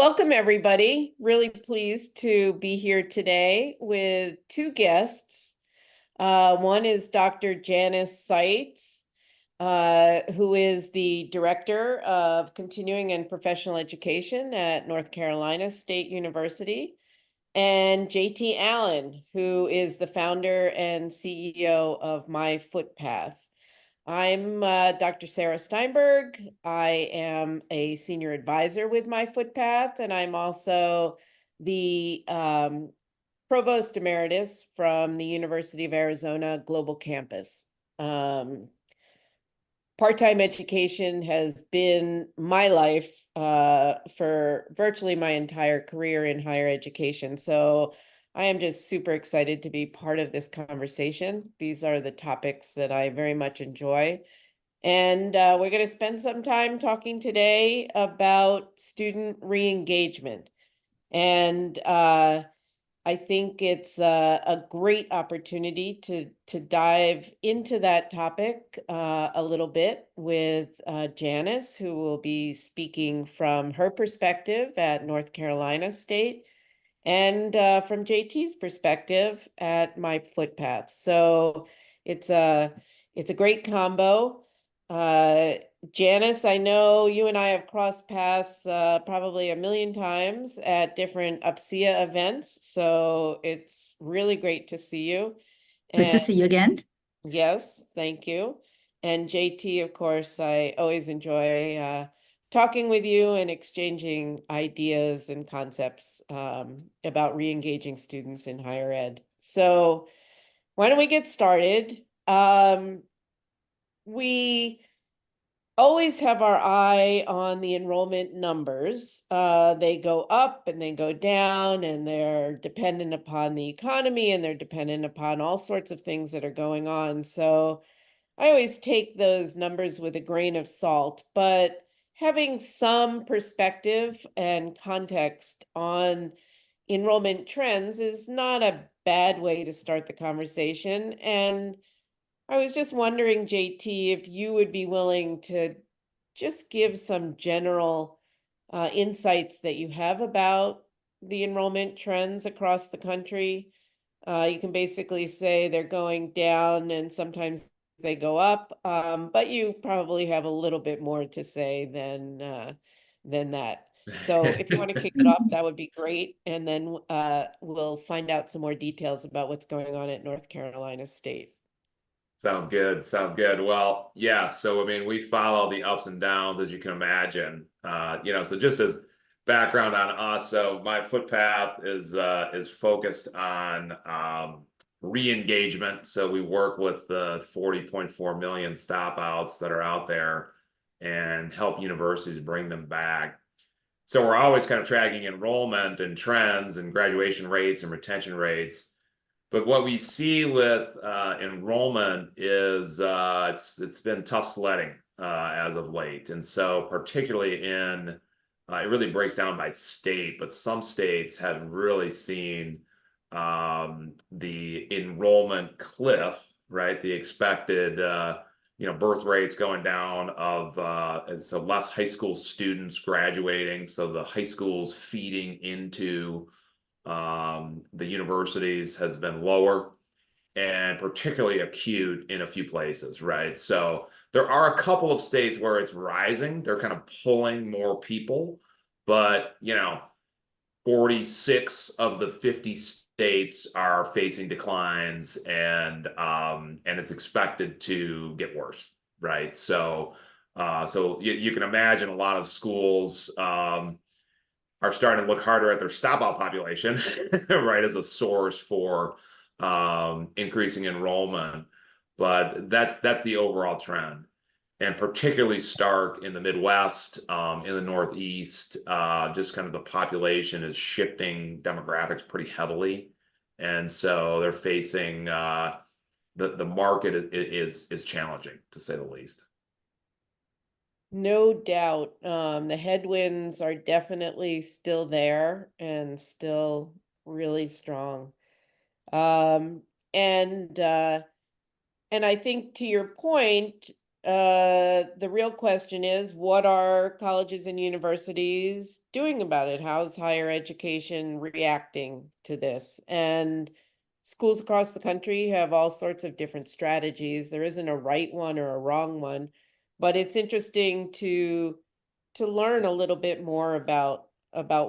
Welcome everybody. Really pleased to be here today with two guests. One is Dr. Janice Sitzes, who is the Director of Continuing and Professional Education at North Carolina State University, and JT Allen, who is the founder and CEO of myFootpath. I'm Dr. Sarah Steinberg. I am a senior advisor with myFootpath, and I'm also the provost emeritus from the University of Arizona Global Campus. Part-time education has been my life for virtually my entire career in higher education. So I am just super excited to be part of this conversation. These are the topics that I very much enjoy. And we're going to spend some time talking today about student re-engagement. And I think it's a great opportunity to dive into that topic a little bit with Janice, who will be speaking from her perspective at North Carolina State, and from JT's perspective at myFootpath. So it's a great combo. Janice, I know you and I have crossed paths probably a million times at different UPSIA events, so it's really great to see you. Good to see you again. Yes, thank you. And JT, of course, I always enjoy talking with you and exchanging ideas and concepts about re-engaging students in higher ed. So why don't we get started? We always have our eye on the enrollment numbers. They go up and they go down, and they're dependent upon the economy, and they're dependent upon all sorts of things that are going on. So I always take those numbers with a grain of salt, but having some perspective and context on enrollment trends is not a bad way to start the conversation. And I was just wondering, JT, if you would be willing to just give some general insights that you have about the enrollment trends across the country. You can basically say they're going down and sometimes they go up, but you probably have a little bit more to say than that. So if you want to kick it off, that would be great. And then we'll find out some more details about what's going on at North Carolina State. Sounds good. Sounds good. Well, yeah. So, I mean, we follow the ups and downs, as you can imagine. So just as background on us, so myFootpath is focused on re-engagement. So we work with the 40.4 million stop outs that are out there and help universities bring them back. So we're always kind of tracking enrollment and trends and graduation rates and retention rates. But what we see with enrollment is it's been tough sledding as of late. And so particularly it really breaks down by state, but some states have really seen the enrollment cliff, right? The expected, birth rates going down so less high school students graduating. So the high schools feeding into the universities has been lower and particularly acute in a few places, right? So there are a couple of states where it's rising. They're kind of pulling more people, but 46 of the 50 states are facing declines, and it's expected to get worse, right? So you can imagine a lot of schools are starting to look harder at their stop-out population, right, as a source for increasing enrollment. But that's the overall trend, and particularly stark in the Midwest, in the Northeast. Just kind of the population is shifting demographics pretty heavily, and so they're facing the market is challenging, to say the least. No doubt. The headwinds are definitely still there and still really strong. And I think to your point, the real question is, what are colleges and universities doing about it? How's higher education reacting to this? And schools across the country have all sorts of different strategies. There isn't a right one or a wrong one, but it's interesting to learn a little bit more about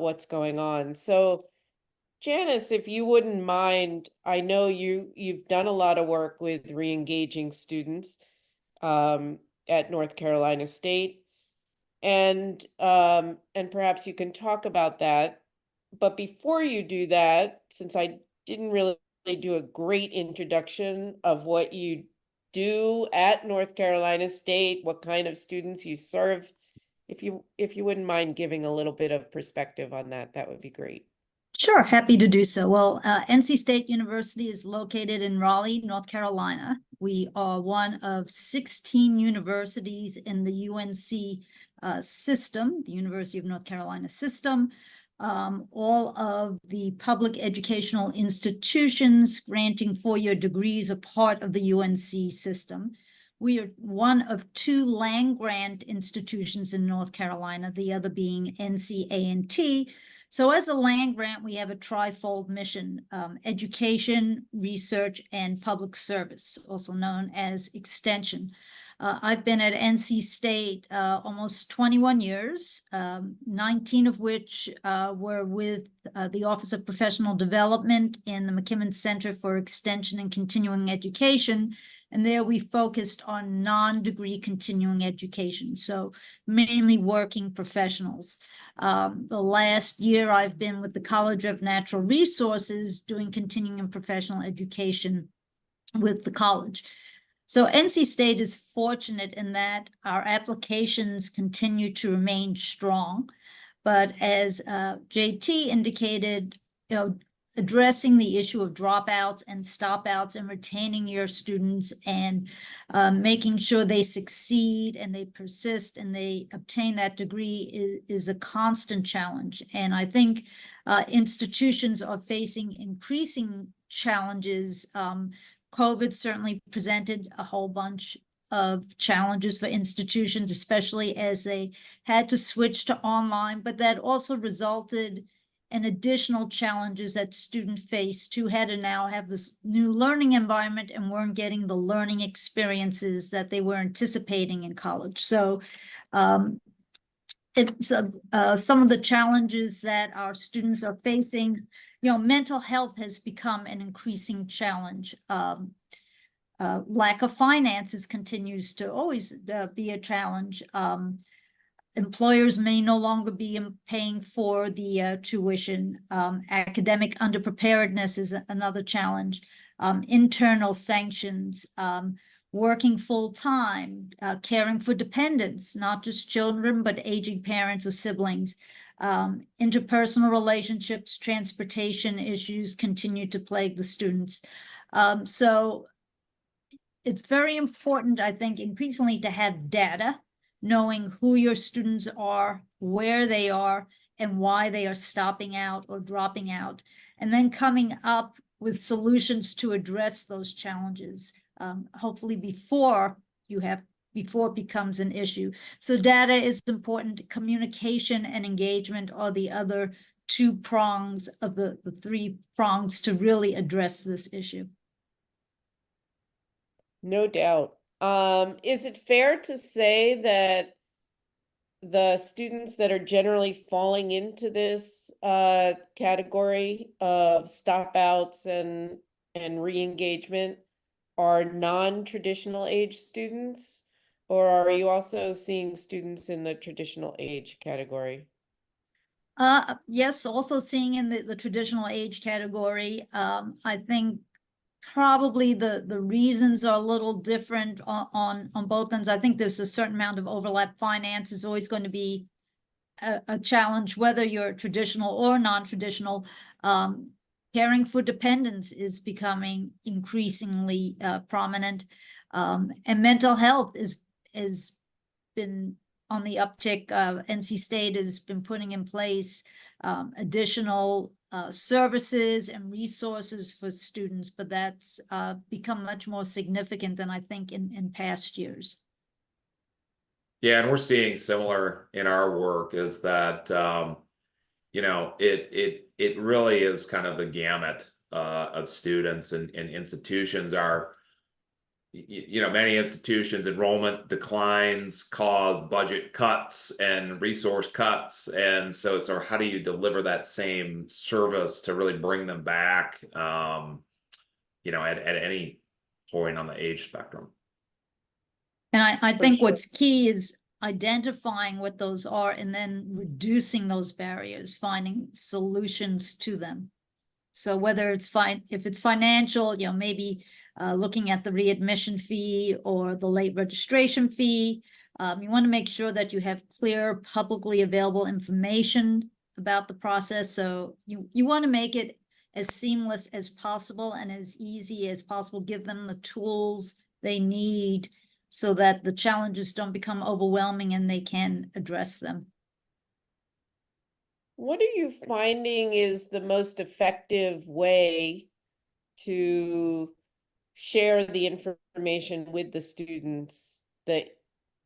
what's going on. So, Janice, if you wouldn't mind, I know you've done a lot of work with re-engaging students um, at North Carolina State, and perhaps you can talk about that. But before you do that, since I didn't really do a great introduction of what you do at North Carolina State, what kind of students you serve, if you wouldn't mind giving a little bit of perspective on that, that would be great. Sure, happy to do so. Well, NC State University is located in Raleigh, North Carolina. We are one of 16 universities in the UNC system, the University of North Carolina system. All of the public educational institutions granting four-year degrees are part of the UNC system. We are one of two land-grant institutions in North Carolina, the other being NC-A&T. So as a land grant, we have a trifold mission: education, research, and public service, also known as extension. I've been at NC State almost 21 years, 19 of which were with the Office of Professional Development in the McKimmon Center for Extension and Continuing Education. And there we focused on non-degree continuing education, so mainly working professionals. The last year I've been with the College of Natural Resources doing continuing and professional education with the college. So NC State is fortunate in that our applications continue to remain strong. But as JT indicated, addressing the issue of dropouts and stopouts and retaining your students and making sure they succeed and they persist and they obtain that degree is a constant challenge. And I think institutions are facing increasing challenges. COVID certainly presented a whole bunch of challenges for institutions, especially as they had to switch to online, but that also resulted in additional challenges that students faced who had to now have this new learning environment and weren't getting the learning experiences that they were anticipating in college. So it's some of the challenges that our students are facing. Mental health has become an increasing challenge. Lack of finances continues to always be a challenge. Employers may no longer be paying for the tuition. Academic underpreparedness is another challenge. Internal sanctions, working full time, caring for dependents, not just children, but aging parents or siblings. Interpersonal relationships, transportation issues continue to plague the students. So it's very important, I think, increasingly to have data, knowing who your students are, where they are, and why they are stopping out or dropping out, and then coming up with solutions to address those challenges, hopefully before it becomes an issue. So data is important. Communication and engagement are the other two prongs of the three prongs to really address this issue. No doubt. Is it fair to say that the students that are generally falling into this category of stopouts and re-engagement are non-traditional age students, or are you also seeing students in the traditional age category? Yes, also seeing in the traditional age category. I think probably the reasons are a little different on both ends. I think there's a certain amount of overlap. Finance is always going to be a challenge, whether you're traditional or non-traditional. Caring for dependents is becoming increasingly prominent, and mental health is been on the uptick. NC State has been putting in place additional services and resources for students, but that's become much more significant than I think in past years. Yeah, and we're seeing similar in our work is that it really is kind of the gamut of students and institutions are many institutions enrollment declines cause budget cuts and resource cuts, and so it's how do you deliver that same service to really bring them back at any point on the age spectrum. And I For think sure. what's key is identifying what those are and then reducing those barriers, finding solutions to them. So whether it's if it's financial, maybe looking at the readmission fee or the late registration fee. You want to make sure that you have clear, publicly available information about the process. So you want to make it as seamless as possible and as easy as possible. Give them the tools they need so that the challenges don't become overwhelming and they can address them. What are you finding is the most effective way to share the information with the students that,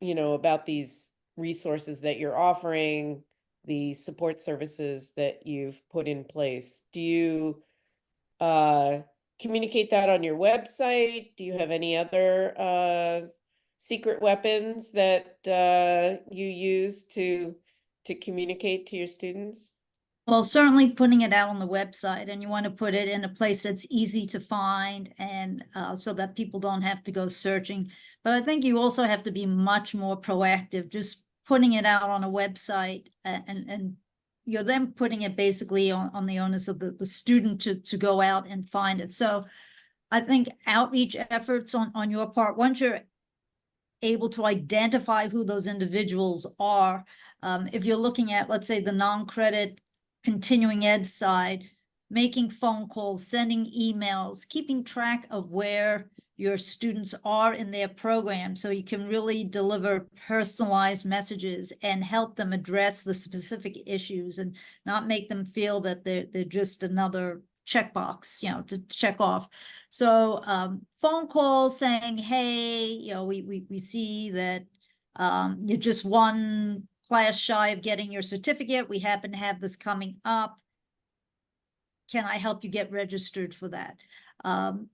about these resources that you're offering, the support services that you've put in place? Do you communicate that on your website? Do you have any other secret weapons that you use to communicate to your students? Well, certainly putting it out on the website, and you want to put it in a place that's easy to find and so that people don't have to go searching. But I think you also have to be much more proactive, just putting it out on a website and you're then putting it basically on the onus of the student to go out and find it. So I think outreach efforts on your part, once you're able to identify who those individuals are, if you're looking at, let's say, the non-credit continuing ed side, making phone calls, sending emails, keeping track of where your students are in their program so you can really deliver personalized messages and help them address the specific issues and not make them feel that they're just another checkbox, to check off. So phone calls saying, hey, we see that you're just one class shy of getting your certificate. We happen to have this coming up. Can I help you get registered for that?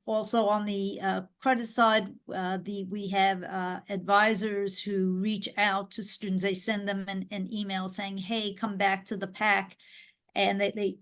Also on the credit side, we have advisors who reach out to students. They send them an email saying, hey, come back to the pack. And they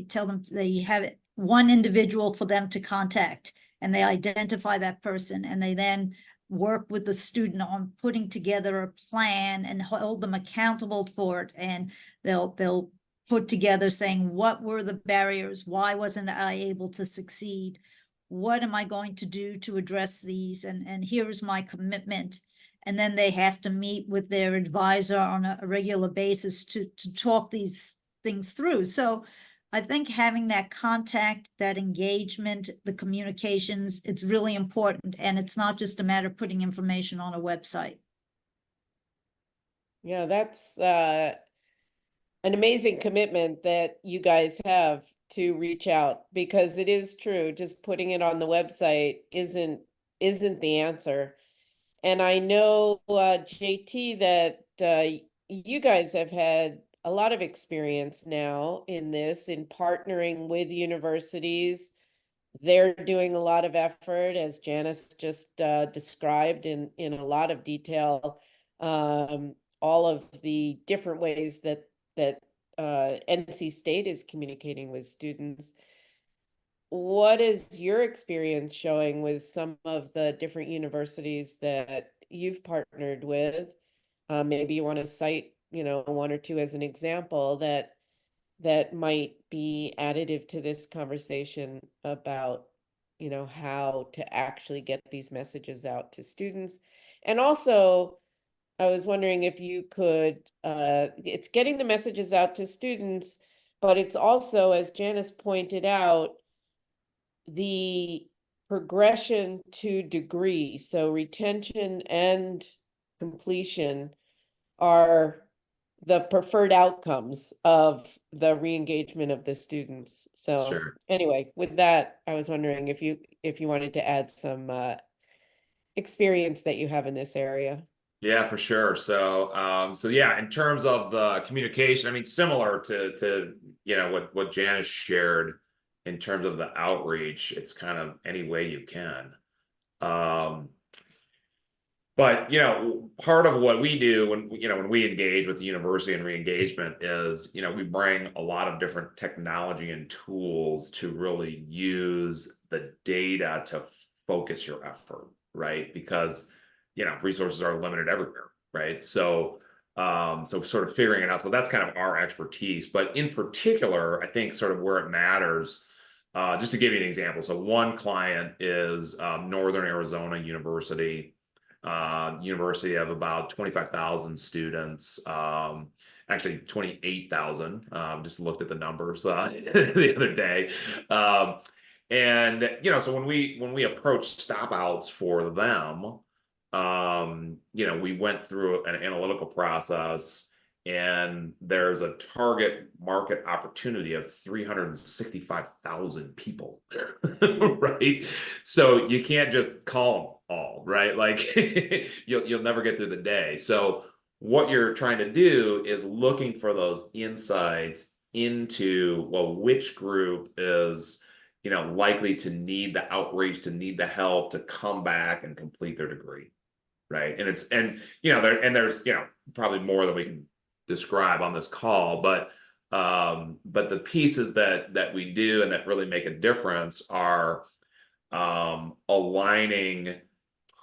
tell them they have one individual for them to contact, and they identify that person, and they then work with the student on putting together a plan and hold them accountable for it. And they'll put together saying, what were the barriers? Why wasn't I able to succeed? What am I going to do to address these? And here's my commitment. And then they have to meet with their advisor on a regular basis to talk these things through. So I think having that contact, that engagement, the communications, it's really important. And it's not just a matter of putting information on a website. Yeah, that's an amazing commitment that you guys have to reach out, because it is true, just putting it on the website isn't the answer. And I know, JT, that you guys have had a lot of experience now in this, in partnering with universities. They're doing a lot of effort, as Janice just described in a lot of detail, all of the different ways that NC State is communicating with students. What is your experience showing with some of the different universities that you've partnered with? Maybe you want to cite, one or two as an example that might be additive to this conversation about, how to actually get these messages out to students. And also, I was wondering if you could, it's getting the messages out to students, but it's also, as Janice pointed out, the progression to degree. So retention and completion are the preferred outcomes of the re-engagement of the students. So Sure. anyway, with that, I was wondering if you wanted to add some experience that you have in this area. Yeah, for sure. So, so yeah, in terms of the communication, I mean, similar to what Janice shared in terms of the outreach, it's kind of any way you can. Um, but part of what we do when we engage with the university and re-engagement is we bring a lot of different technology and tools to really use the data to focus your effort, right? Because resources are limited everywhere, right? So so sort of figuring it out. So that's kind of our expertise. But in particular, I think sort of where it matters, just to give you an example. So one client is Northern Arizona University. University of about 25,000 students, actually 28,000. Just looked at the numbers the other day. And so when we approach stop outs for them, we went through an analytical process, and there's a target market opportunity of 365,000 people, right? So you can't just call them all, right? Like you'll never get through the day. So what you're trying to do is looking for those insights into, well, which group is likely to need the outreach, to need the help to come back and complete their degree, right? There's probably more that we can describe on this call, but the pieces that we do and that really make a difference are aligning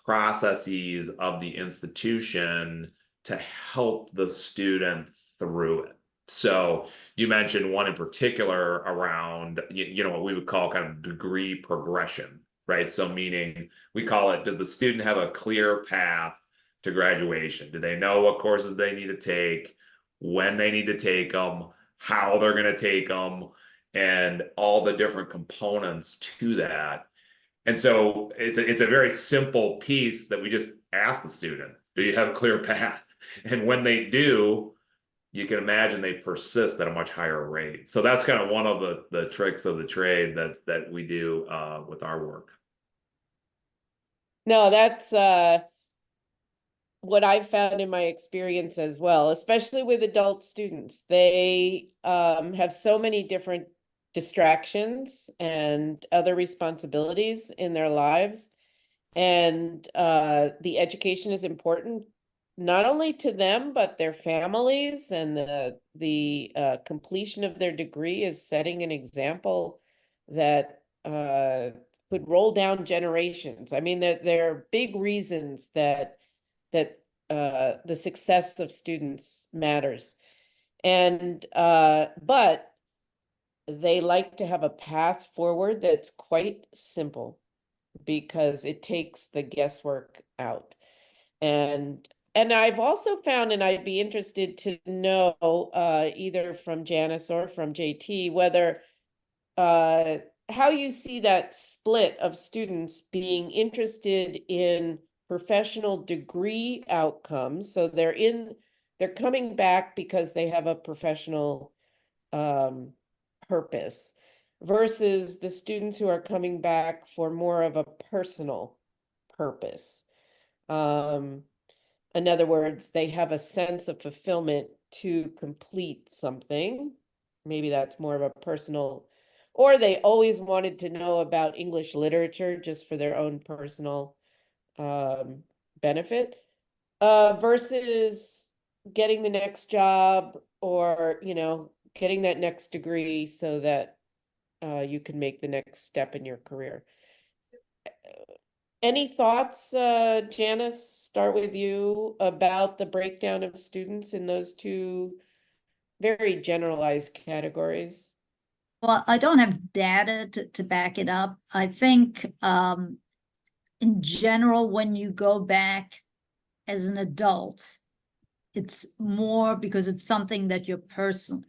processes of the institution to help the student through it. So you mentioned one in particular around what we would call kind of degree progression, right? So meaning we call it, does the student have a clear path to graduation? Do they know what courses they need to take, when they need to take them, how they're going to take them, and all the different components to that? And so it's a very simple piece that we just ask the student, do you have a clear path? And when they do, you can imagine they persist at a much higher rate. So that's kind of one of the tricks of the trade that we do with our work. No, that's what I've found in my experience as well, especially with adult students. They have so many different distractions and other responsibilities in their lives. And the education is important, not only to them, but their families, and the completion of their degree is setting an example that could roll down generations. I mean, there are big reasons that the success of students matters. And but they like to have a path forward that's quite simple, because it takes the guesswork out. And I've also found, and I'd be interested to know either from Janice or from JT, whether how you see that split of students being interested in professional degree outcomes. So they're coming back because they have a professional purpose, versus the students who are coming back for more of a personal purpose. In other words, they have a sense of fulfillment to complete something. Maybe that's more of a personal, or they always wanted to know about English literature just for their own personal benefit, versus getting the next job, or getting that next degree so that you can make the next step in your career. Any thoughts, Janice, start with you, about the breakdown of students in those two very generalized categories? Well, I don't have data to back it up. I think in general, when you go back as an adult, it's more because it's something that you're personal.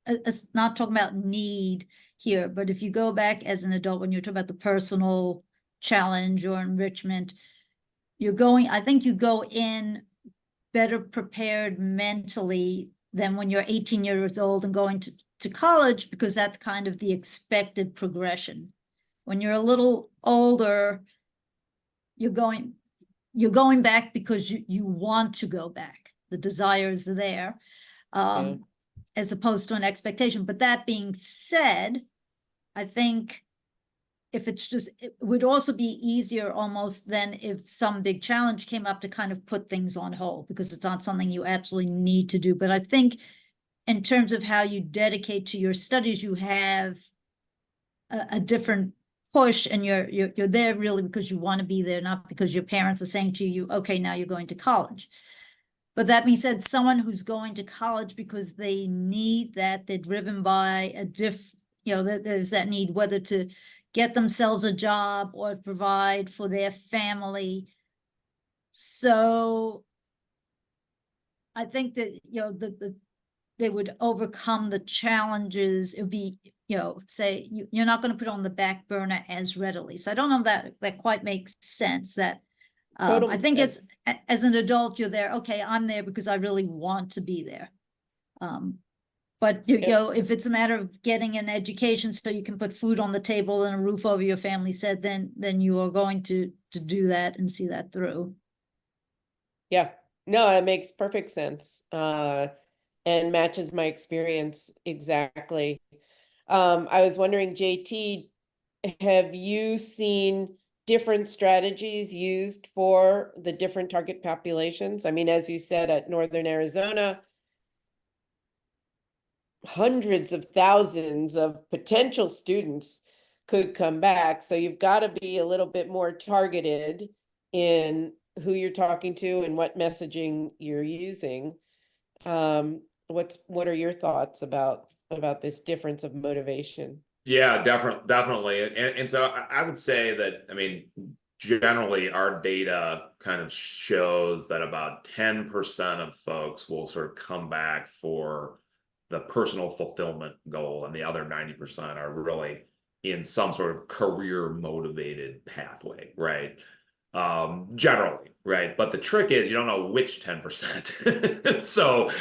It's not talking about need here, but if you go back as an adult, when you're talking about the personal challenge or enrichment, I think you go in better prepared mentally than when you're 18 years old and going to college, because that's kind of the expected progression. When you're a little older, you're going, you're going back because you want to go back. The desire is there, Yeah. as opposed to an expectation. But that being said, I think if it's just, it would also be easier almost than if some big challenge came up to kind of put things on hold, because it's not something you actually need to do. But I think in terms of how you dedicate to your studies, you have a different push, and you're there really because you want to be there, not because your parents are saying to you, okay, now you're going to college. But that being said, someone who's going to college because they need that, they're driven by there's that need, whether to get themselves a job or provide for their family. So I think that, they would overcome the challenges. It would be, say you're not going to put on the back burner as readily. So I don't know if that quite makes sense. That Totally I think sense. as an adult, you're there. Okay, I'm there because I really want to be there. But if it's a matter of getting an education so you can put food on the table and a roof over your family said, then you are going to do that and see that through. Yeah, no, it makes perfect sense. And matches my experience exactly. I was wondering, JT, have you seen different strategies used for the different target populations? I mean, as you said, at Northern Arizona, hundreds of thousands of potential students could come back. So you've got to be a little bit more targeted in who you're talking to and what messaging you're using. What are your thoughts about this difference of motivation? Yeah, definitely. And so I would say that, I mean, generally our data kind of shows that about 10% of folks will sort of come back for the personal fulfillment goal, and the other 90% are really in some sort of career motivated pathway, right? Generally, right? But the trick is you don't know which 10%. So,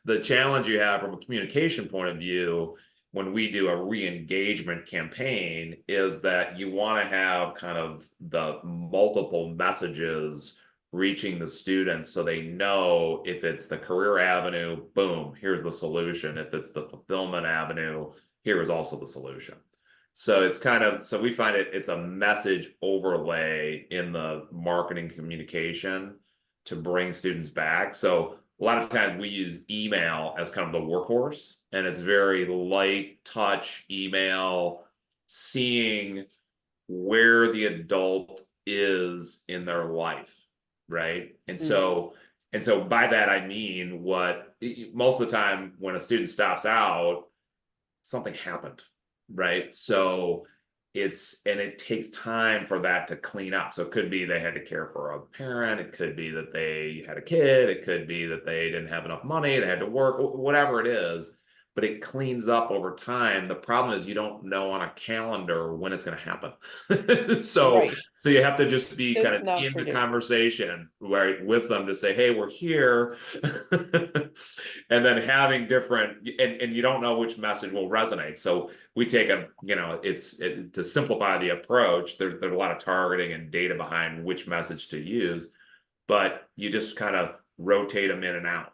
the challenge you have from a communication point of view when we do a re-engagement campaign is that you want to have kind of the multiple messages reaching the students so they know if it's the career avenue, boom, here's the solution. If it's the fulfillment avenue, here is also the solution. So it's kind of, so we find it's a message overlay in the marketing communication to bring students back. So a lot of times we use email as kind of the workhorse, and it's very light touch email, seeing where the adult is in their life, right? And so by that I mean, what most of the time when a student stops out, something happened, right? So it takes time for that to clean up. So it could be they had to care for a parent, it could be that they had a kid, it could be that they didn't have enough money, they had to work, whatever it is, but it cleans up over time. The problem is you don't know on a calendar when it's going to happen. so Right. so you have to just be kind Does of not in the predict. conversation, right, with them to say, hey, we're here. And then having different, and you don't know which message will resonate. So we take to simplify the approach, there's a lot of targeting and data behind which message to use, but you just kind of rotate them in and out,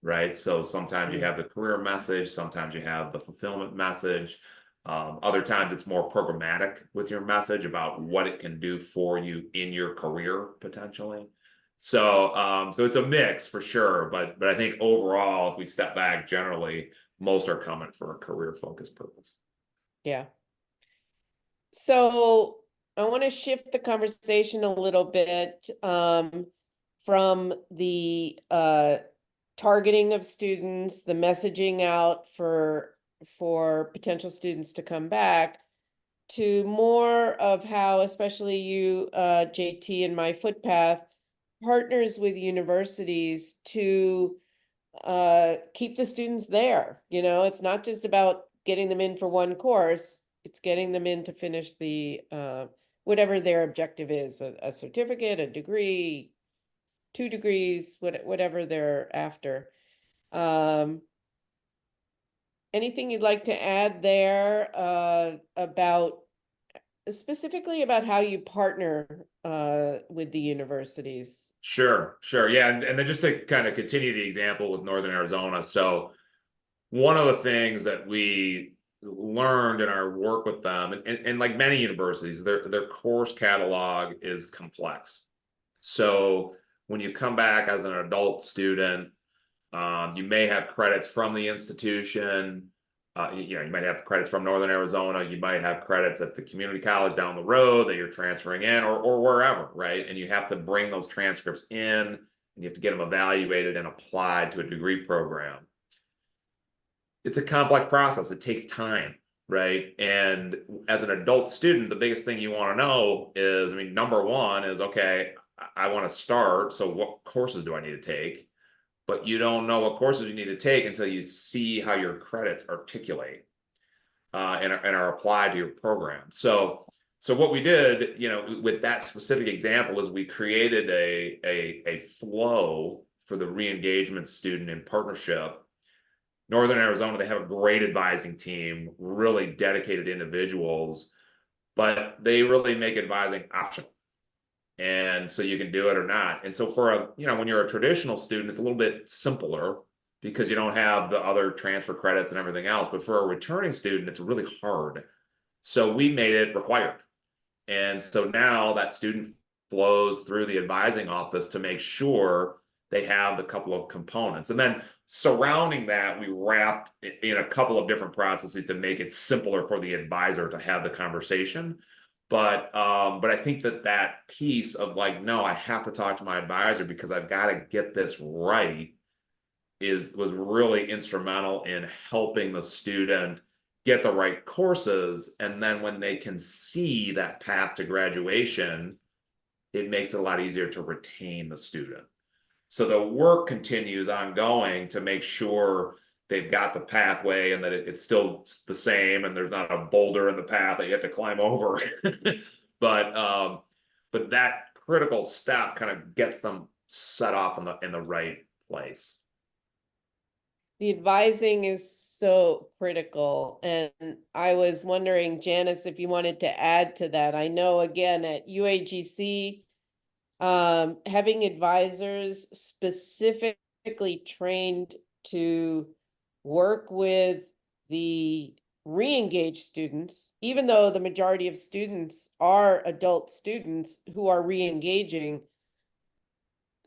right? So sometimes you have the career message, sometimes you have the fulfillment message. Other times it's more programmatic with your message about what it can do for you in your career potentially. So it's a mix for sure, but I think overall, if we step back, generally most are coming for a career focused purpose. Yeah. So I want to shift the conversation a little bit from the targeting of students, the messaging out for potential students to come back, to more of how, especially you, JT, and myFootpath partners with universities to keep the students there. It's not just about getting them in for one course, it's getting them in to finish the whatever their objective is, a certificate, a degree, 2 degrees, whatever they're after. Anything you'd like to add there about specifically about how you partner with the universities? Sure, sure. Yeah, and then just to kind of continue the example with Northern Arizona. So one of the things that we learned in our work with them, and like many universities, their course catalog is complex. So when you come back as an adult student, you may have credits from the institution. You might have credits from Northern Arizona. You might have credits at the community college down the road that you're transferring in, or wherever, right? And you have to bring those transcripts in, and you have to get them evaluated and applied to a degree program. It's a complex process. It takes time, right? And as an adult student, the biggest thing you want to know is, I mean, number one is, okay, I want to start. So what courses do I need to take? But you don't know what courses you need to take until you see how your credits articulate and are applied to your program. So what we did, with that specific example is we created a flow for the re-engagement student in partnership. Northern Arizona, they have a great advising team, really dedicated individuals, but they really make advising optional. And so you can do it or not. And so when you're a traditional student, it's a little bit simpler because you don't have the other transfer credits and everything else. But for a returning student, it's really hard. So we made it required. And so now that student flows through the advising office to make sure they have the couple of components. And then surrounding that, we wrapped in a couple of different processes to make it simpler for the advisor to have the conversation. But I think that piece of like, no, I have to talk to my advisor because I've got to get this right was really instrumental in helping the student get the right courses. And then when they can see that path to graduation, it makes it a lot easier to retain the student. So the work continues ongoing to make sure they've got the pathway and that it's still the same and there's not a boulder in the path that you have to climb over. but that critical step kind of gets them set off in the right place. The advising is so critical. And I was wondering, Janice, if you wanted to add to that. I know, again, at UAGC, having advisors specifically trained to work with the re-engaged students, even though the majority of students are adult students who are re-engaging,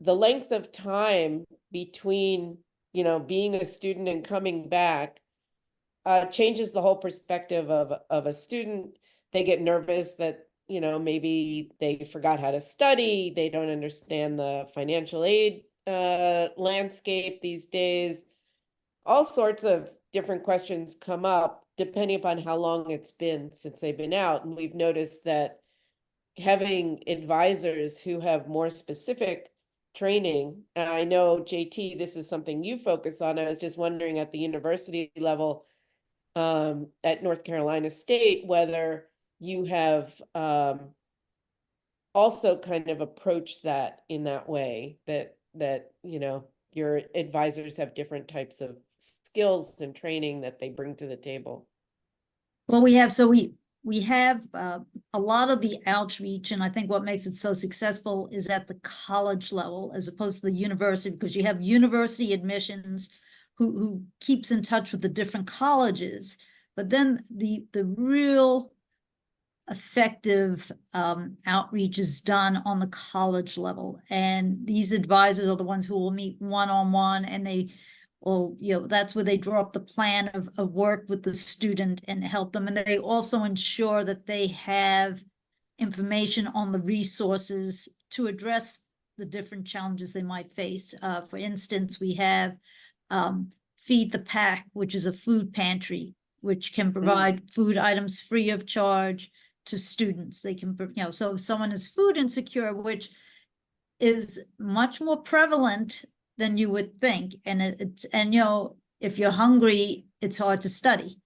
the length of time between, being a student and coming back changes the whole perspective of a student. They get nervous that, maybe they forgot how to study. They don't understand the financial aid landscape these days. All sorts of different questions come up depending upon how long it's been since they've been out. And we've noticed that having advisors who have more specific training, and I know, JT, this is something you focus on. I was just wondering at the university level, at North Carolina State, whether you have also kind of approached that in that way, that your advisors have different types of skills and training that they bring to the table. Well, we have a lot of the outreach, and I think what makes it so successful is at the college level as opposed to the university, because you have university admissions who keeps in touch with the different colleges, but then the real effective outreach is done on the college level, and these advisors are the ones who will meet one-on-one, and that's where they draw up the plan of work with the student and help them. And they also ensure that they have information on the resources to address the different challenges they might face. For instance, we have Feed the Pack, which is a food pantry, which can provide food items free of charge to students. They can, so if someone is food insecure, which is much more prevalent than you would think. And if you're hungry, it's hard to study.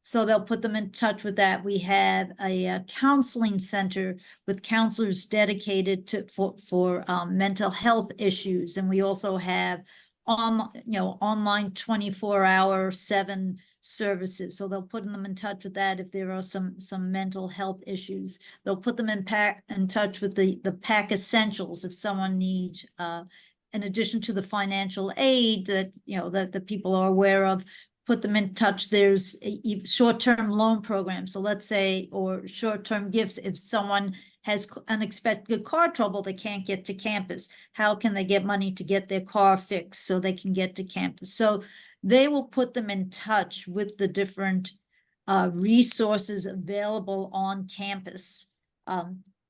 So they'll put them in touch with that. We have a counseling center with counselors dedicated for mental health issues. And we also have online 24-hour 7 services. So they'll put them in touch with that if there are some mental health issues. They'll put them in touch with the PAC essentials if someone needs, in addition to the financial aid that, you know, that the people are aware of, put them in touch. There's a short-term loan program. So let's say, or short-term gifts, if someone has unexpected car trouble, they can't get to campus. How can they get money to get their car fixed so they can get to campus? So they will put them in touch with the different resources available on campus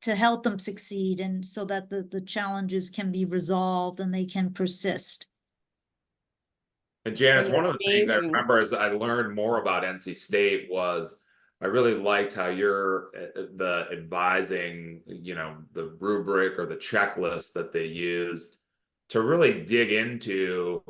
to help them succeed, and so that the challenges can be resolved and they can persist. And Janice, And one of the things I amazing. remember as I learned more about NC State was I really liked how you're the advising, you know, the rubric or the checklist that they used to really dig into,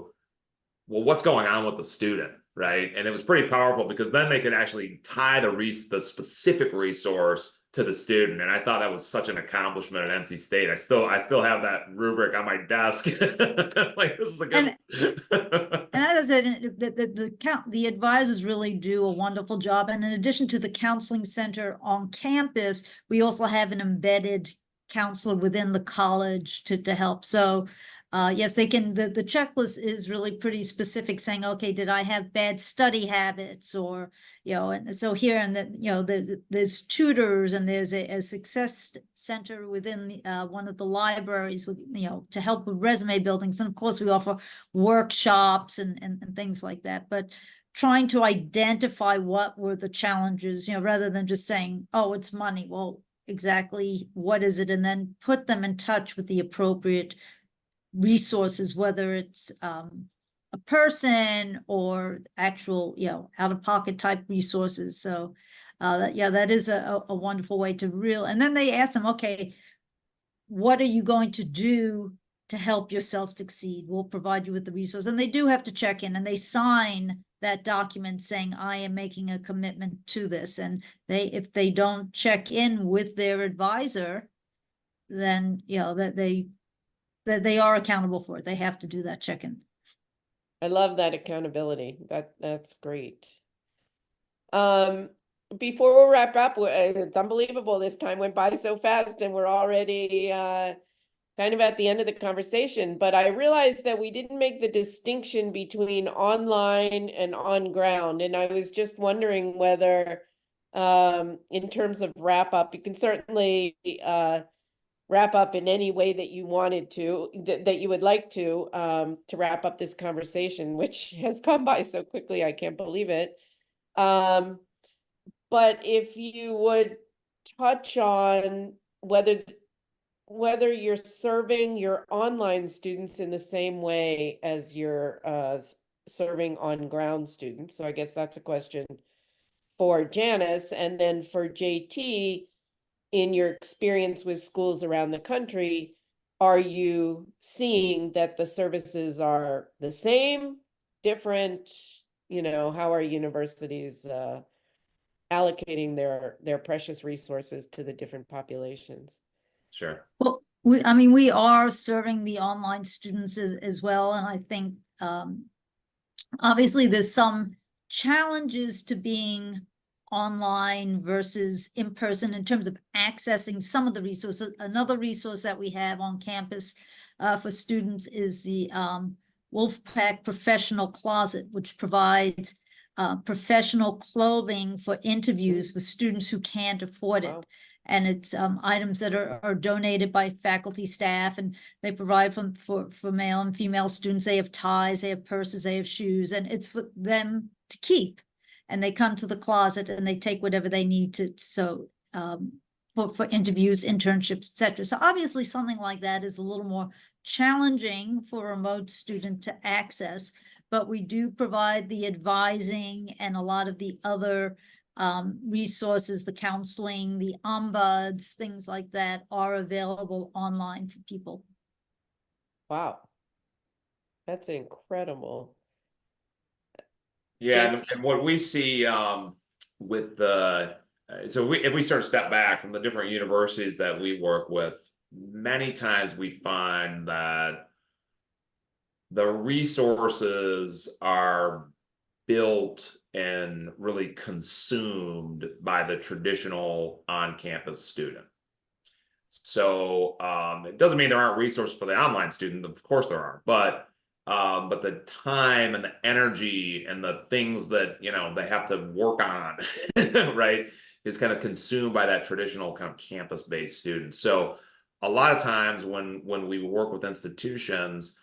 well, what's going on with the student, right? And it was pretty powerful because then they could actually tie the specific resource to the student. And I thought that was such an accomplishment at NC State. I still have that rubric on my desk. Like, this is a good. And as I said, the advisors really do a wonderful job. And in addition to the counseling center on campus, we also have an embedded counselor within the college to help. So yes, they can, the checklist is really pretty specific, saying, okay, did I have bad study habits? Or, you know, and so here, and that, you know, there's tutors, and there's a success center within one of the libraries with, you know, to help with resume buildings. And of course, we offer workshops and things like that. But trying to identify what were the challenges, you know, rather than just saying, oh, it's money. Well, exactly what is it? And then put them in touch with the appropriate resources, whether it's a person or actual, you know, out-of-pocket type resources. So that is a wonderful way to and then they ask them, okay, what are you going to do to help yourself succeed? We'll provide you with the resource. And they do have to check in, and they sign that document saying, I am making a commitment to this. And if they don't check in with their advisor, then, you know, that they are accountable for it. They have to do that check-in. I love that accountability. That's great. Before we wrap up, it's unbelievable. This time went by so fast, and we're already kind of at the end of the conversation. But I realized that we didn't make the distinction between online and on ground, and I was just wondering whether, in terms of wrap up, you can certainly wrap up in any way that you wanted to, that you would like to wrap up this conversation, which has gone by so quickly, I can't believe it. But if you would touch on whether you're serving your online students in the same way as you're serving on ground students. So I guess that's a question for Janice. And then for JT, in your experience with schools around the country, are you seeing that the services are the same, different? You know, how are universities allocating their precious resources to the different populations? Sure. Well, we are serving the online students as well. And I think obviously there's some challenges to being online versus in person in terms of accessing some of the resources. Another resource that we have on campus for students is the WolfPack Professional Closet, which provides professional clothing for interviews with students who can't afford it. Wow. And it's items that are donated by faculty, staff, and they provide for male and female students. They have ties, they have purses, they have shoes, and it's for them to keep. And they come to the closet and they take whatever they need to, so for interviews, internships, etc. So obviously something like that is a little more challenging for a remote student to access, but we do provide the advising and a lot of the other resources, the counseling, the ombuds, things like that are available online for people. Wow. That's incredible. Yeah, and what we see with the if we sort of step back from the different universities that we work with, many times we find that the resources are built and really consumed by the traditional on-campus student. So it doesn't mean there aren't resources for the online student. Of course there are, but the time and the energy and the things that they have to work on, right, is kind of consumed by that traditional kind of campus-based student. So a lot of times when we work with institutions,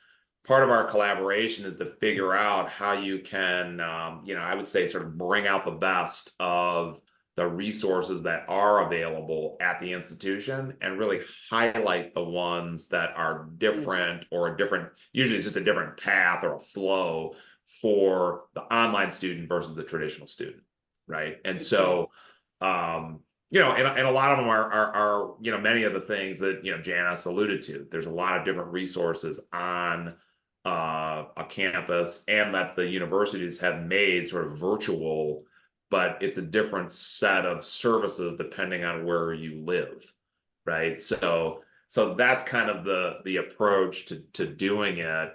part of our collaboration is to figure out how you can, I would say, sort of bring out the best of the resources that are available at the institution and really highlight the ones that are different or a different, usually it's just a different path or a flow for the online student versus the traditional student, right? And so, and a lot of them are many of the things that, Janice alluded to. There's a lot of different resources on a campus and that the universities have made sort of virtual, but it's a different set of services depending on where you live, right? So that's kind of the approach to doing it,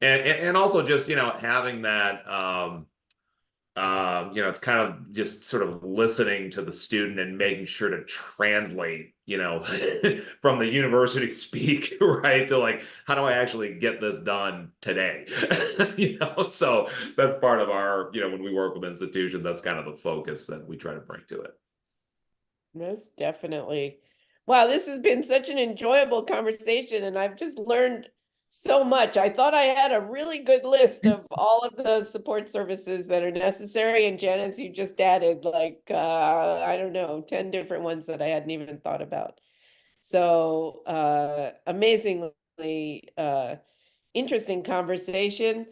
and also just having that it's kind of just sort of listening to the student and making sure to translate, from the university speak, right, to like, how do I actually get this done today? So that's part of our, when we work with institutions, that's kind of the focus that we try to bring to it. Most definitely. Wow, this has been such an enjoyable conversation, and I've just learned so much. I thought I had a really good list of all of the support services that are necessary, and Janice, you just added like I don't know, 10 different ones that I hadn't even thought about. So amazingly interesting conversation.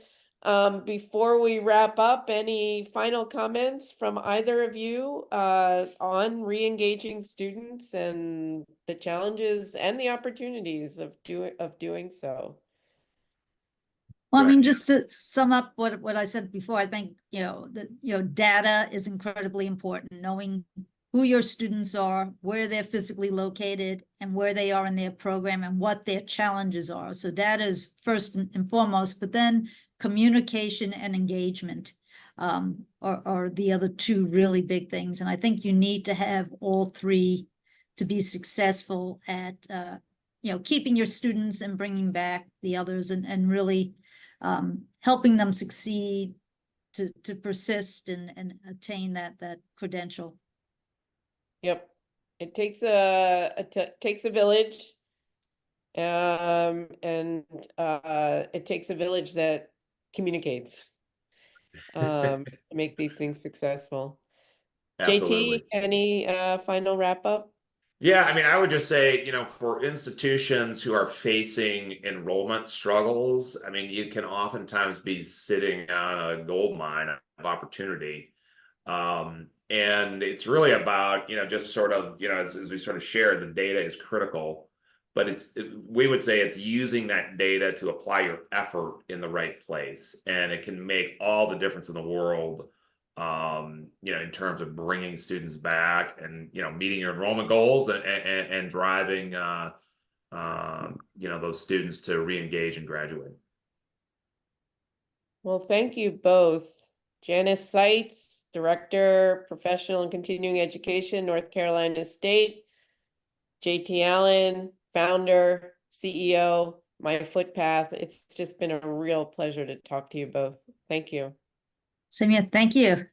Before we wrap up, any final comments from either of you on re-engaging students and the challenges and the opportunities of doing so? Well, I Right. mean, just to sum up what I said before, I think, that, data is incredibly important. Knowing who your students are, where they're physically located, and where they are in their program and what their challenges are. So data is first and foremost, but then communication and engagement are the other two really big things. And I think you need to have all three to be successful at, keeping your students and bringing back the others and really helping them succeed to persist and attain that credential. Yep, it takes a village, and it takes a village that communicates to make these things successful. Absolutely. JT, any final wrap up? Yeah, I mean, I would just say, for institutions who are facing enrollment struggles, I mean, you can oftentimes be sitting on a gold mine of opportunity. And it's really about, just sort of, as we sort of shared, the data is critical, but we would say it's using that data to apply your effort in the right place. And it can make all the difference in the world, in terms of bringing students back and, meeting your enrollment goals and driving, those students to re-engage and graduate. Well, thank you both. Janice Sites, Director, Professional and Continuing Education, North Carolina State. JT Allen, Founder, CEO, myFootpath. It's just been a real pleasure to talk to you both. Thank you. Same here. Thank you.